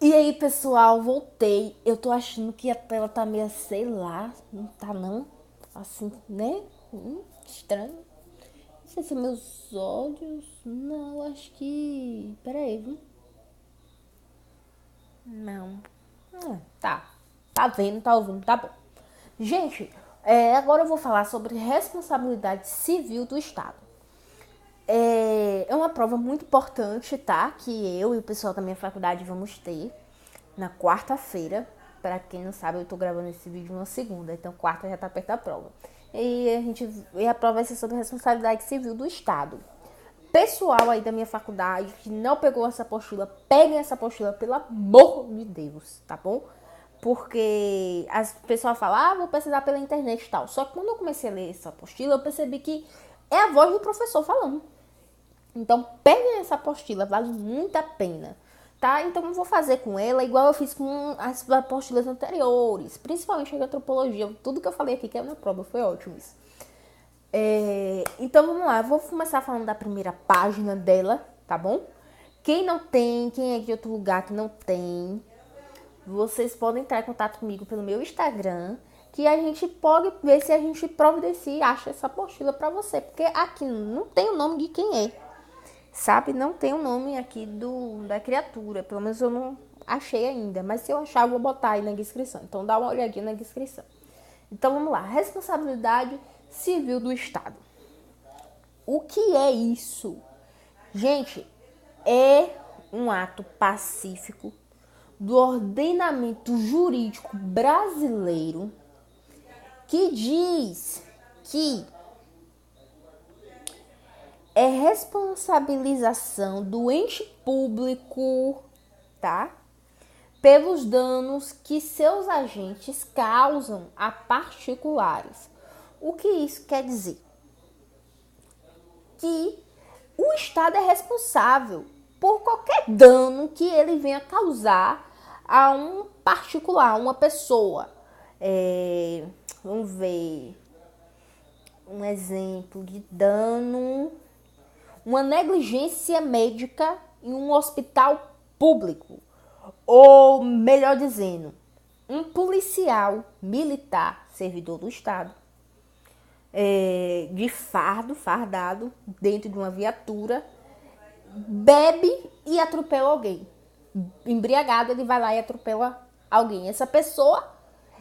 E aí, pessoal, voltei. Eu tô achando que a tela tá meio, sei lá, não tá não? Assim, né? Estranho. Não sei se são meus olhos. Não, acho que... Pera aí, viu? Não. Tá. Tá vendo, tá ouvindo, tá bom. Gente, agora eu vou falar sobre responsabilidade civil do Estado. É uma prova muito importante, tá? Que eu e o pessoal da minha faculdade vamos ter na quarta-feira. Pra quem não sabe, eu tô gravando esse vídeo na segunda, então quarta já tá perto da prova. E a prova vai ser sobre responsabilidade civil do Estado. Pessoal aí da minha faculdade que não pegou essa apostila, peguem essa apostila, pelo amor de Deus, tá bom? Porque as pessoas falam, vou pesquisar pela internet e tal. Só que quando eu comecei a ler essa apostila, eu percebi que é a voz do professor falando. Então, peguem essa apostila, vale muito a pena, tá? Então, eu vou fazer com ela igual eu fiz com as apostilas anteriores, principalmente a antropologia. Tudo que eu falei aqui que é na prova, foi ótimo isso. Então, vamos lá. Eu vou começar falando da primeira página dela, tá bom? Quem não tem, quem é de outro lugar que não tem, vocês podem entrar em contato comigo pelo meu Instagram, que a gente pode ver se a gente providencia e acha essa apostila pra você, porque aqui não tem o nome de quem é. Sabe, não tem o nome aqui da criatura. Pelo menos eu não achei ainda. Mas se eu achar, eu vou botar aí na descrição. Então dá uma olhadinha na descrição. Então vamos lá. Responsabilidade civil do Estado. O que é isso? Gente, é um ato pacífico do ordenamento jurídico brasileiro que diz que é responsabilização do ente público, tá? Pelos danos que seus agentes causam a particulares. O que isso quer dizer? Que o Estado é responsável por qualquer dano que ele venha causar a um particular, a uma pessoa. Vamos ver um exemplo de dano. Uma negligência médica em um hospital público. Ou, melhor dizendo, um policial militar, servidor do Estado, de fardado, dentro de uma viatura, bebe e atropela alguém. Embriagado, ele vai lá e atropela alguém. Essa pessoa,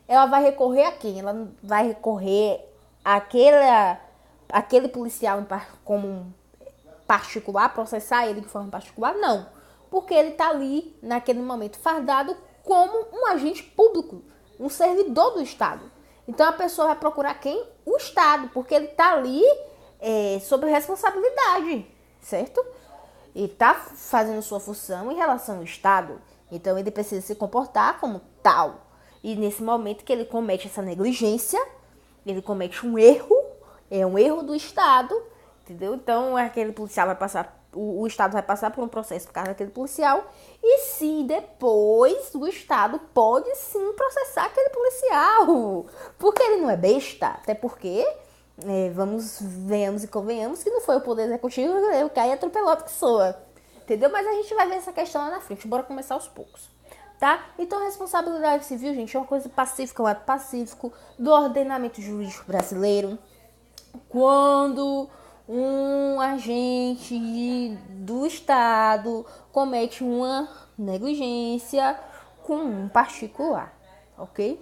ela vai recorrer a quem? Ela vai recorrer àquele policial como particular, processar ele de forma particular? Não. Porque ele está ali, naquele momento, fardado como um agente público, um servidor do Estado. Então, a pessoa vai procurar quem? O Estado, porque ele está ali sob responsabilidade, certo? Ele está fazendo sua função em relação ao Estado. Então, ele precisa se comportar como tal. E nesse momento que ele comete essa negligência, ele comete um erro, é um erro do Estado, entendeu? Então, aquele policial vai passar, o Estado vai passar por um processo por causa daquele policial, e sim, depois o Estado pode sim processar aquele policial, porque ele não é besta, até porque, venhamos e convenhamos que não foi o Poder Executivo que aí atropelou a pessoa, entendeu? Mas a gente vai ver essa questão lá na frente, bora começar aos poucos. Tá? Então, a responsabilidade civil, gente, é uma coisa pacífica, um ato pacífico do ordenamento jurídico brasileiro. Quando um agente do Estado comete uma negligência com um particular, ok?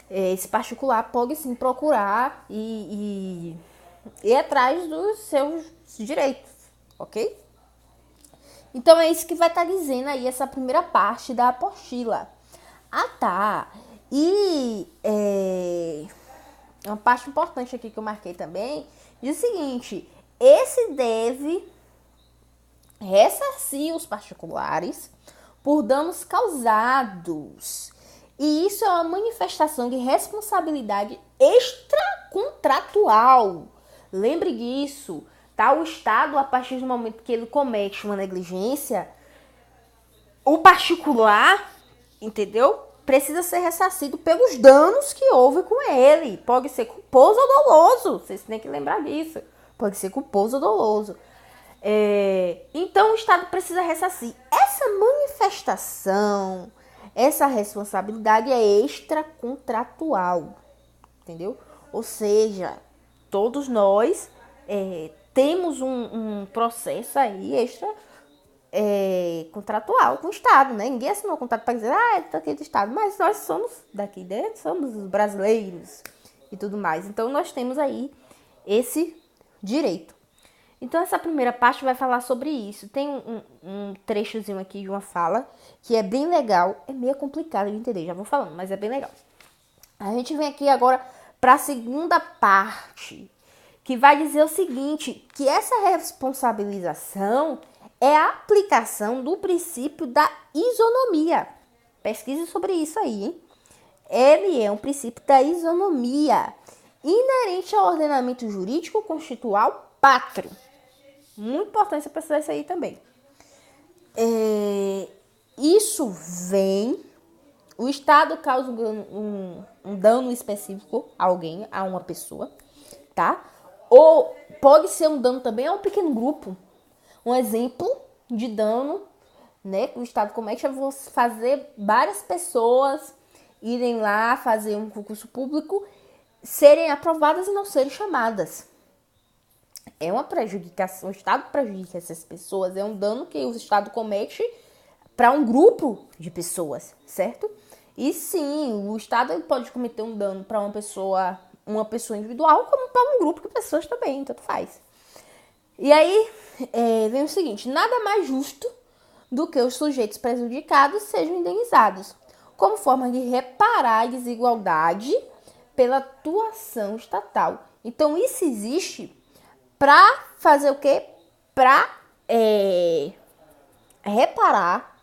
Esse particular pode sim procurar e ir atrás dos seus direitos, ok? Então é isso que vai estar dizendo aí essa primeira parte da apostila. Ah, tá. E uma parte importante aqui que eu marquei também diz o seguinte: esse deve ressarcir os particulares por danos causados. E isso é uma manifestação de responsabilidade extracontratual. Lembre disso, tá? O Estado, a partir do momento que ele comete uma negligência, o particular, entendeu? Precisa ser ressarcido pelos danos que houve com ele. Pode ser culposo ou doloso. Vocês têm que lembrar disso. Pode ser culposo ou doloso. Então o Estado precisa ressarcir. Essa manifestação, essa responsabilidade é extracontratual, entendeu? Ou seja, todos nós temos um processo aí extra contratual com o Estado, né? Ninguém assinou contrato para dizer, é daqui do Estado, mas nós somos daqui dentro, somos os brasileiros e tudo mais. Então nós temos aí esse direito. Então essa primeira parte vai falar sobre isso. Tem um trechozinho aqui de uma fala que é bem legal, é meio complicado de entender, já vou falando, mas é bem legal. A gente vem aqui agora para a segunda parte, que vai dizer o seguinte, que essa responsabilização é a aplicação do princípio da isonomia. Pesquise sobre isso aí, hein? Ele é um princípio da isonomia, inerente ao ordenamento jurídico constitucional pátrio. Muito importante você precisar isso aí também. Isso vem... O Estado causa um dano específico a alguém, a uma pessoa, tá? Ou pode ser um dano também a um pequeno grupo. Um exemplo de dano, né, que o Estado comete é você fazer várias pessoas irem lá fazer um concurso público, serem aprovadas e não serem chamadas. É uma prejudicação, o Estado prejudica essas pessoas, é um dano que o Estado comete para um grupo de pessoas, certo? E sim, o Estado pode cometer um dano para uma pessoa individual, como para um grupo de pessoas também, tanto faz. E aí vem o seguinte, nada mais justo do que os sujeitos prejudicados sejam indenizados, como forma de reparar a desigualdade pela atuação estatal. Então isso existe para fazer o quê? Para reparar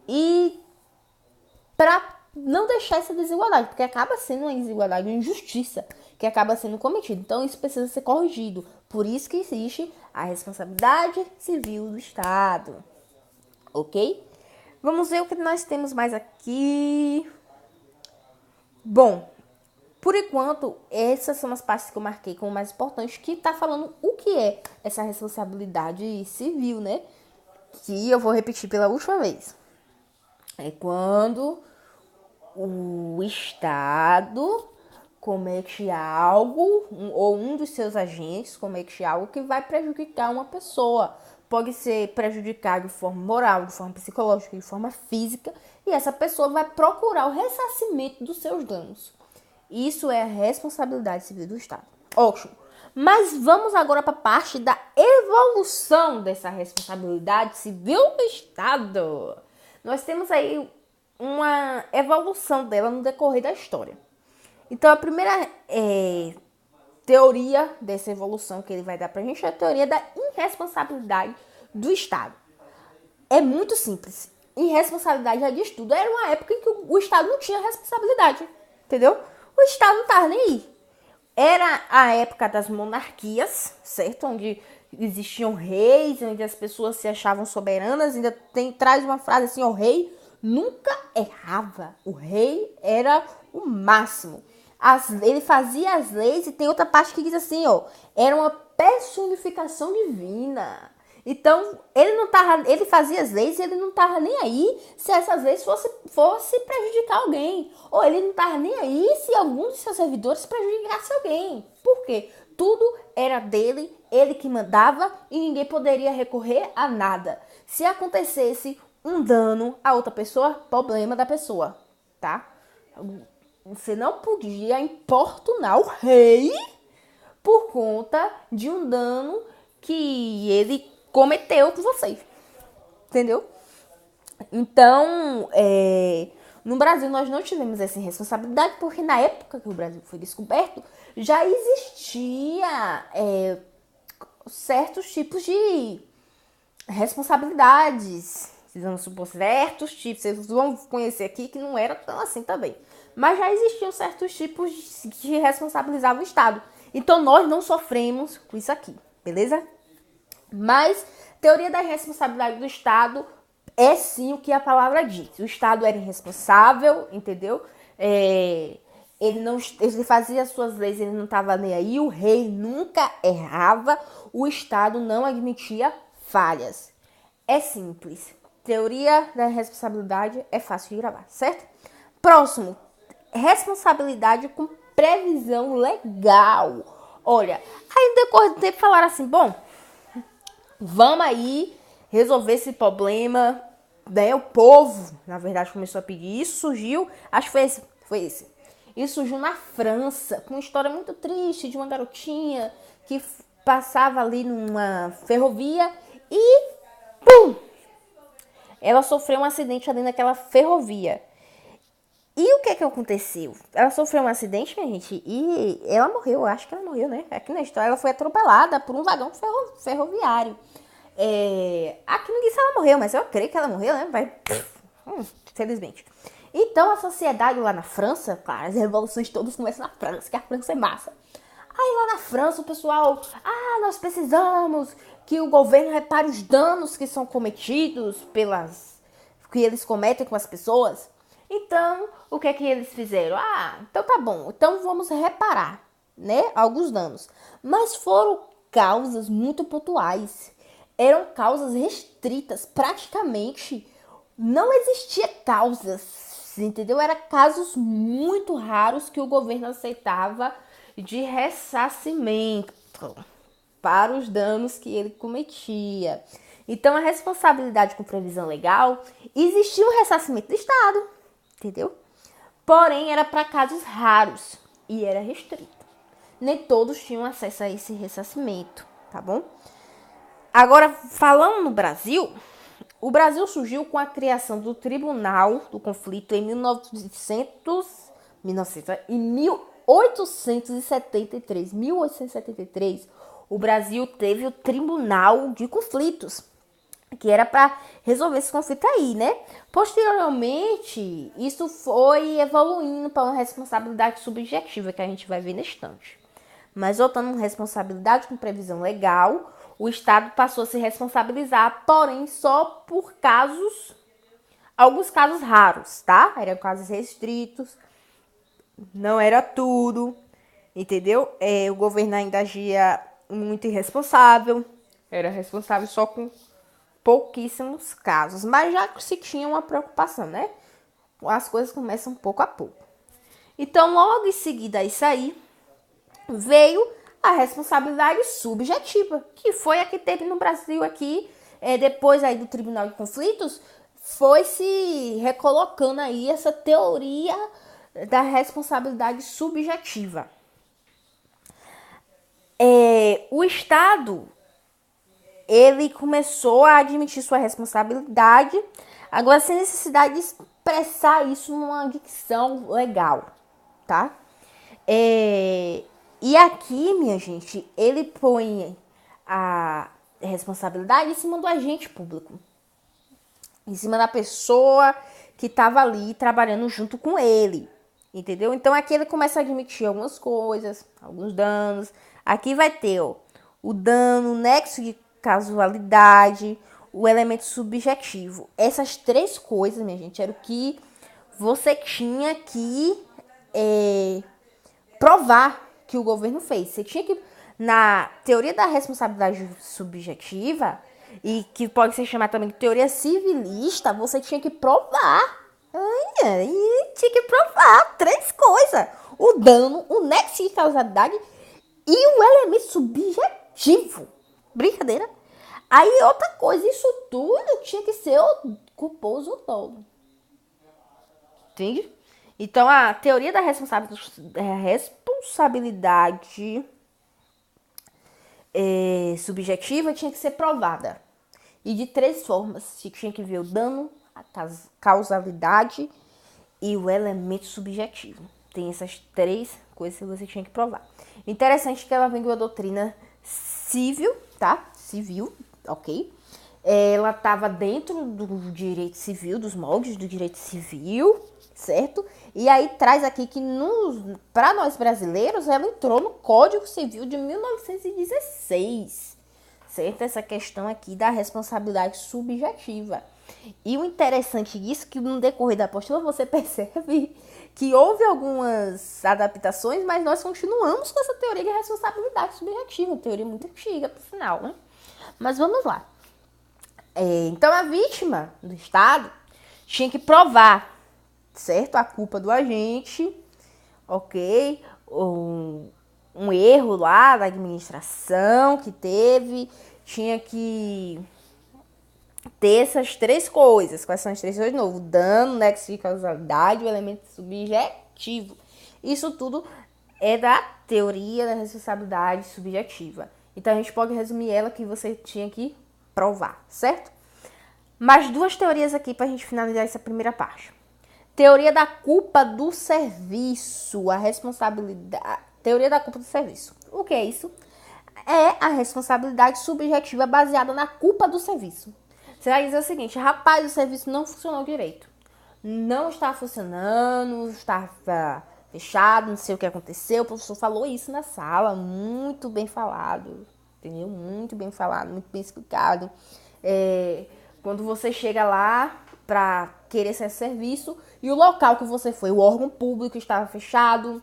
e para não deixar essa desigualdade, porque acaba sendo uma desigualdade, uma injustiça que acaba sendo cometida. Então isso precisa ser corrigido. Por isso que existe a responsabilidade civil do Estado. Ok? Vamos ver o que nós temos mais aqui. Bom, por enquanto, essas são as partes que eu marquei como mais importantes, que tá falando o que é essa responsabilidade civil, né? Que eu vou repetir pela última vez. É quando o Estado comete algo, ou um dos seus agentes comete algo que vai prejudicar uma pessoa. Pode ser prejudicar de forma moral, de forma psicológica, de forma física, e essa pessoa vai procurar o ressarcimento dos seus danos. Isso é a responsabilidade civil do Estado. Ótimo. Mas vamos agora para a parte da evolução dessa responsabilidade civil do Estado. Nós temos aí uma evolução dela no decorrer da história. Então, a primeira teoria dessa evolução que ele vai dar pra gente é a teoria da irresponsabilidade do Estado. É muito simples. Irresponsabilidade já diz tudo. Era uma época em que o Estado não tinha responsabilidade, entendeu? O Estado não tava nem aí. Era a época das monarquias, certo? Onde existiam reis, onde as pessoas se achavam soberanas. Ainda traz uma frase assim, o rei nunca errava. O rei era o máximo. Ele fazia as leis, e tem outra parte que diz assim, era uma personificação divina. Então, ele fazia as leis e ele não estava nem aí se essas leis fosse prejudicar alguém. Ou ele não estava nem aí se algum de seus servidores prejudicasse alguém. Por quê? Tudo era dele, ele que mandava e ninguém poderia recorrer a nada. Se acontecesse um dano a outra pessoa, problema da pessoa, tá? Você não podia importunar o rei por conta de um dano que ele cometeu com você, entendeu? Então, no Brasil nós não tivemos essa responsabilidade porque na época que o Brasil foi descoberto já existia certos tipos de responsabilidades, vamos supor, certos tipos, vocês vão conhecer aqui que não era tão assim também, mas já existiam certos tipos que responsabilizavam o Estado. Então nós não sofremos com isso aqui, beleza? Mas teoria da responsabilidade do Estado sim o que a palavra diz. O Estado era irresponsável, entendeu? Ele fazia as suas leis, ele não estava nem aí, o rei nunca errava, o Estado não admitia falhas. É simples. Teoria da responsabilidade é fácil de gravar, certo? Próximo, responsabilidade com previsão legal. Olha, aí no decorrer do tempo falaram assim, bom, vamos aí resolver esse problema, né? O povo, na verdade, começou a pedir. Isso surgiu, acho que foi esse. Isso surgiu na França, com uma história muito triste de uma garotinha que passava ali numa ferrovia e, pum! Ela sofreu um acidente ali naquela ferrovia. E o que aconteceu? Ela sofreu um acidente, minha gente, e ela morreu. Acho que ela morreu, né? Aqui na história, ela foi atropelada por um vagão ferroviário. Aqui não disse se ela morreu, mas eu creio que ela morreu, né? Felizmente. Então, a sociedade lá na França, claro, as revoluções todas começam na França, que a França é massa. Aí lá na França, o pessoal, nós precisamos que o governo repare os danos que são cometidos que eles cometem com as pessoas. Então, o que é que eles fizeram? Então tá bom, então vamos reparar, né, alguns danos. Mas foram causas muito pontuais. Eram causas restritas, praticamente não existia causas, entendeu? Eram casos muito raros que o governo aceitava de ressarcimento para os danos que ele cometia. Então, a responsabilidade com previsão legal, existia um ressarcimento do Estado, entendeu? Porém, era para casos raros e era restrito. Nem todos tinham acesso a esse ressarcimento, tá bom? Agora, falando no Brasil, o Brasil surgiu com a criação do Tribunal do Conflito em 1873. O Brasil teve o Tribunal de Conflitos, que era para resolver esse conflito aí, né? Posteriormente, isso foi evoluindo para uma responsabilidade subjetiva, que a gente vai ver na estante. Mas voltando à responsabilidade com previsão legal, o Estado passou a se responsabilizar, porém só por alguns casos raros, tá? Eram casos restritos, não era tudo, entendeu? O governo ainda agia muito irresponsável, era responsável só com pouquíssimos casos, mas já se tinha uma preocupação, né? As coisas começam pouco a pouco. Então, logo em seguida a isso aí, veio a responsabilidade subjetiva, que foi a que teve no Brasil aqui, depois aí do Tribunal de Conflitos, foi se recolocando aí essa teoria da responsabilidade subjetiva. O Estado, ele começou a admitir sua responsabilidade, agora sem necessidade de expressar isso numa dicção legal, tá? E aqui, minha gente, ele põe a responsabilidade em cima do agente público, em cima da pessoa que estava ali trabalhando junto com ele, entendeu? Então aqui ele começa a admitir algumas coisas, alguns danos. Aqui vai ter o dano, o nexo de casualidade, o elemento subjetivo. Essas três coisas, minha gente, era o que você tinha que provar que o governo fez. Você tinha que, na teoria da responsabilidade subjetiva, e que pode ser chamada também de teoria civilista, você tinha que provar. Tinha que provar três coisas: o dano, o nexo de causalidade e o elemento subjetivo. Brincadeira. Aí outra coisa, isso tudo tinha que ser o culposo todo. Entende? Então, a teoria da responsabilidade subjetiva tinha que ser provada. E de três formas. Você tinha que ver o dano, a causalidade e o elemento subjetivo. Tem essas três coisas que você tinha que provar. Interessante que ela vem de uma doutrina civil, tá? Civil, ok? Ela estava dentro do direito civil, dos moldes do direito civil, certo? E aí traz aqui que para nós brasileiros ela entrou no Código Civil de 1916, certo? Essa questão aqui da responsabilidade subjetiva. E o interessante disso é que no decorrer da apostila você percebe que houve algumas adaptações, mas nós continuamos com essa teoria de responsabilidade subjetiva, teoria muito antiga, por sinal, né? Mas vamos lá. Então a vítima do Estado tinha que provar, certo? A culpa do agente, ok? Um erro lá da administração que teve, tinha que ter essas três coisas. Quais são as três coisas? De novo, dano, nexo de causalidade, o elemento subjetivo. Isso tudo é da teoria da responsabilidade subjetiva. Então a gente pode resumir ela que você tinha que provar, certo? Mais duas teorias aqui para a gente finalizar essa primeira parte. Teoria da culpa do serviço, a responsabilidade. Teoria da culpa do serviço. O que é isso? É a responsabilidade subjetiva baseada na culpa do serviço. Você vai dizer o seguinte: rapaz, o serviço não funcionou direito. Não está funcionando, estava fechado, não sei o que aconteceu. O professor falou isso na sala, muito bem falado, entendeu? Muito bem falado, muito bem explicado. Quando você chega lá para querer esse serviço e o local que você foi, o órgão público estava fechado,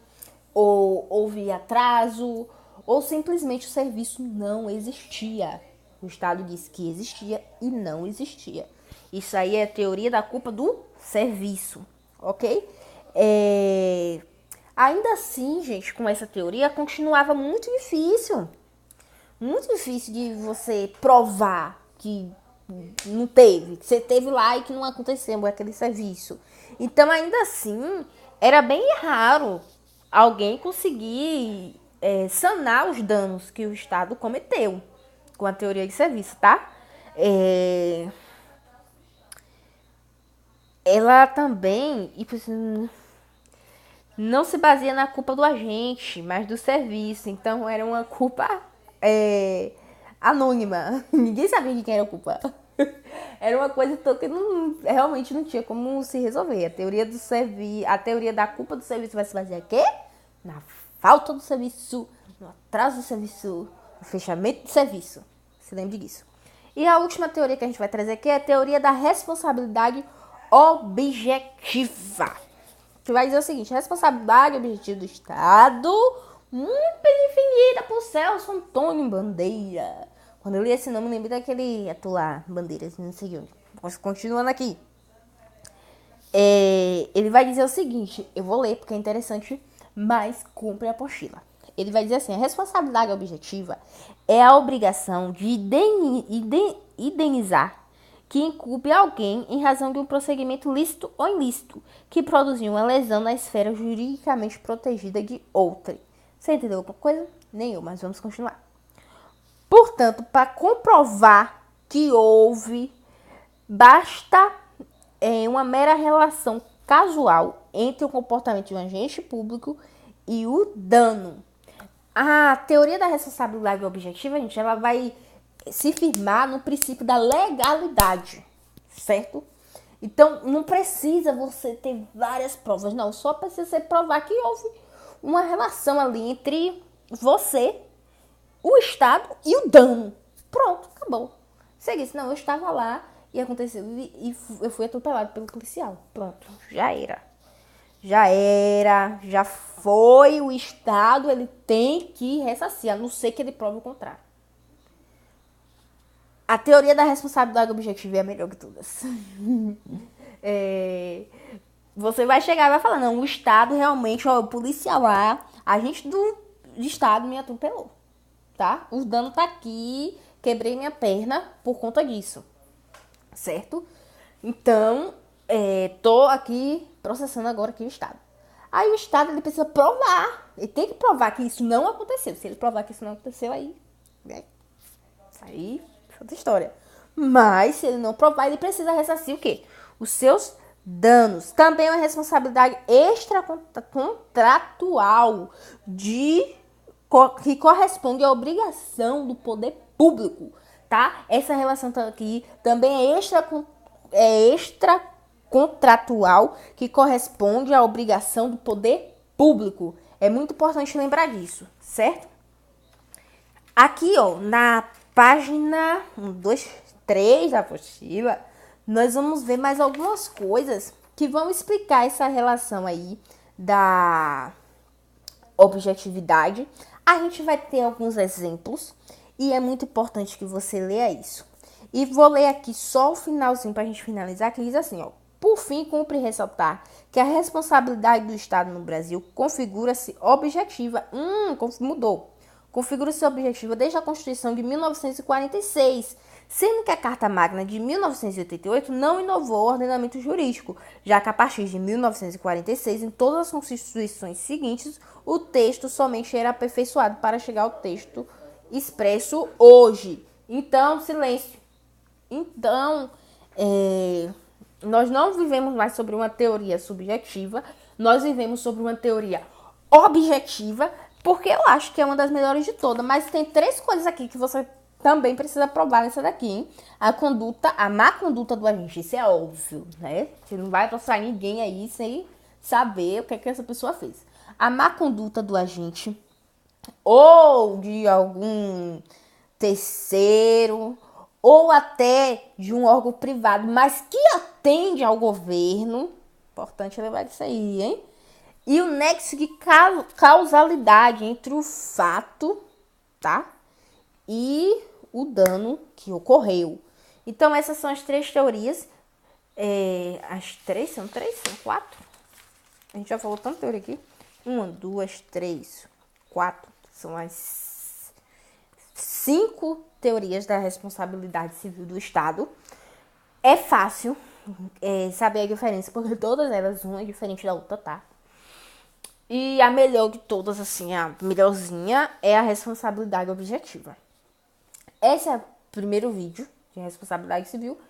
ou houve atraso, ou simplesmente o serviço não existia. O Estado disse que existia e não existia. Isso aí é a teoria da culpa do serviço, ok? Ainda assim, gente, com essa teoria, continuava muito difícil. Muito difícil de você provar que não teve, que você teve lá e que não aconteceu aquele serviço. Então, ainda assim, era bem raro alguém conseguir sanar os danos que o Estado cometeu com a teoria de serviço, tá? Ela também não se baseia na culpa do agente, mas do serviço. Então, era uma culpa anônima. Ninguém sabia de quem era a culpa. Era uma coisa que realmente não tinha como se resolver. A teoria da culpa do serviço vai se basear em quê? Na falta do serviço, no atraso do serviço, no fechamento do serviço. Se lembre disso. E a última teoria que a gente vai trazer aqui é a teoria da responsabilidade objetiva. Que vai dizer o seguinte: responsabilidade objetiva do Estado, muito bem definida por Celso Antônio Bandeira. Quando eu li esse nome, eu lembrei daquele ator lá, Bandeiras, não sei onde. Mas continuando aqui. Ele vai dizer o seguinte, eu vou ler porque é interessante, mas cumpre a apostila. Ele vai dizer assim: a responsabilidade objetiva é a obrigação de indenizar que inculpe alguém em razão de um procedimento lícito ou ilícito que produziu uma lesão na esfera juridicamente protegida de outra. Você entendeu alguma coisa? Nenhuma, mas vamos continuar. Portanto, para comprovar que houve, basta uma mera relação casual entre o comportamento de um agente público e o dano. A teoria da responsabilidade objetiva, gente, ela vai se firmar no princípio da legalidade, certo? Então, não precisa você ter várias provas, não. Só precisa você provar que houve uma relação ali entre você, o Estado e o dano. Pronto, acabou. Você disse: não, eu estava lá e aconteceu e eu fui atropelado pelo policial. Pronto, já era. Já foi. O Estado, ele tem que ressarcir, a não ser que ele prove o contrário. A teoria da responsabilidade objetiva é a melhor de todas. Você vai chegar e vai falar: não, o Estado realmente, o policial lá, agente do Estado me atropelou. Tá? O dano tá aqui, quebrei minha perna por conta disso, certo? Então, tô aqui processando agora aqui o Estado. Aí o Estado, ele precisa provar, ele tem que provar que isso não aconteceu. Se ele provar que isso não aconteceu, aí outra história. Mas, se ele não provar, ele precisa ressarcir o quê? Os seus danos. Também é uma responsabilidade extracontratual que corresponde à obrigação do poder público, tá? Essa relação aqui também é extracontratual, que corresponde à obrigação do poder público. É muito importante lembrar disso, certo? Aqui, ó, na página 1, 2, 3 da apostila, nós vamos ver mais algumas coisas que vão explicar essa relação aí da objetividade. A gente vai ter alguns exemplos e é muito importante que você leia isso. E vou ler aqui só o finalzinho para a gente finalizar, que diz assim, ó. Por fim, cumpre ressaltar que a responsabilidade do Estado no Brasil configura-se objetiva. Mudou. Configura-se objetiva desde a Constituição de 1946, sendo que a Carta Magna de 1988 não inovou o ordenamento jurídico, já que a partir de 1946, em todas as constituições seguintes, o texto somente era aperfeiçoado para chegar ao texto expresso hoje. Então, silêncio. Então, nós não vivemos mais sobre uma teoria subjetiva, nós vivemos sobre uma teoria objetiva, porque eu acho que é uma das melhores de todas. Mas tem 3 coisas aqui que você também precisa provar nessa daqui, hein? A má conduta do agente, isso é óbvio, né? Você não vai passar ninguém aí sem saber o que é que essa pessoa fez. A má conduta do agente ou de algum terceiro ou até de um órgão privado, mas que atende ao governo. Importante lembrar disso aí, hein? E o nexo de causalidade entre o fato, tá? E o dano que ocorreu. Então, essas são as 3 teorias. As 3 são 3? São 4? A gente já falou tanta teoria aqui. 1, 2, 3, 4. São as 5 teorias da responsabilidade civil do Estado. É fácil saber a diferença, porque todas elas, uma é diferente da outra, tá? E a melhor de todas, assim, a melhorzinha é a responsabilidade objetiva. Esse é o primeiro vídeo de responsabilidade civil.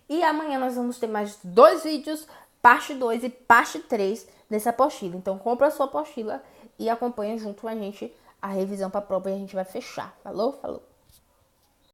E amanhã nós vamos ter mais 2 vídeos, parte 2 e parte 3 dessa apostila. Então, compra a sua apostila e acompanha junto com a gente a revisão para a prova e a gente vai fechar. Falou? Falou.